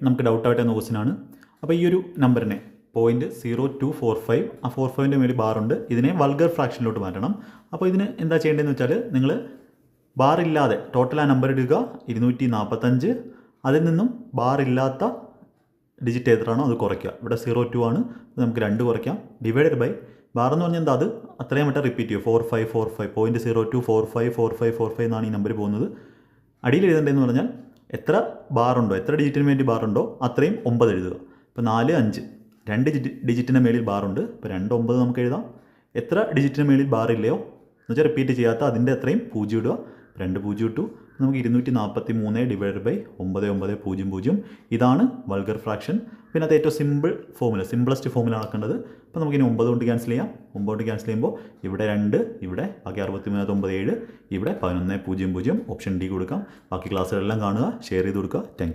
നമുക്ക് ഡൗട്ടായിട്ട് എന്ന ക്വസ്റ്റ്യനാണ്. അപ്പോൾ ഈ ഒരു നമ്പറിനെ 0.0245 ആ 45ൻ്റെ മേളിൽ ബാറുണ്ട്, ഇതിനെ വൾഗർ ഫ്രാക്ഷനിലോട്ട് മാറ്റണം. അപ്പോൾ ഇതിന് എന്താ ചെയ്യേണ്ടതെന്ന് വെച്ചാൽ നിങ്ങൾ ബാറില്ലാതെ ടോട്ടൽ ആ നമ്പർ എടുക്കുക 245, അതിൽ നിന്നും ബാറില്ലാത്ത ഡിജിറ്റ് എത്രയാണോ അത് കുറയ്ക്കുക. ഇവിടെ 02 ആണ്, നമുക്ക് 2 കുറയ്ക്കാം. ഡിവൈഡഡ് ബൈ ബാർ എന്ന് പറഞ്ഞാൽ എന്താ, അത് അത്രയും വട്ടം റിപ്പീറ്റ് ചെയ്യും. 4545 0.02454545 എന്നാണ് ഈ നമ്പർ പോകുന്നത്. അടിയിൽ എഴുതേണ്ടതെന്ന് പറഞ്ഞാൽ എത്ര ബാറുണ്ടോ, എത്ര ഡിജിറ്റിന് വേണ്ടി ബാറുണ്ടോ അത്രയും 9 എഴുതുക. ഇപ്പോൾ 4 5 2 ഡിജിറ്റിന് മേളിൽ ബാറുണ്ട്, ഇപ്പോൾ 2 9 നമുക്ക് എഴുതാം. എത്ര ഡിജിറ്റിന് മേളിൽ ബാറില്ലയോ എന്ന് വെച്ചാൽ റിപ്പീറ്റ് ചെയ്യാത്ത അതിൻ്റെ അത്രയും 0 ഇടുക. 2 0 ഇട്ടു. നമുക്ക് 243 ഡിവൈഡ് ബൈ 9900. ഇതാണ് വൾഗർ ഫ്രാക്ഷൻ. പിന്നെ അത് ഏറ്റവും സിമ്പിളസ്റ്റ് ഫോമുല ആക്കേണ്ടത്. അപ്പോൾ നമുക്കിനി 9 കൊണ്ട് ക്യാൻസൽ ചെയ്യാം. 9 കൊണ്ട് ക്യാൻസൽ ചെയ്യുമ്പോൾ ഇവിടെ 2, ഇവിടെ ബാക്കി 63 97, ഇവിടെ 1100. ഓപ്ഷൻ ഡി കൊടുക്കാം. ബാക്കി ക്ലാസ്സുകളെല്ലാം കാണുക, ഷെയർ ചെയ്ത് കൊടുക്കുക. Thank you.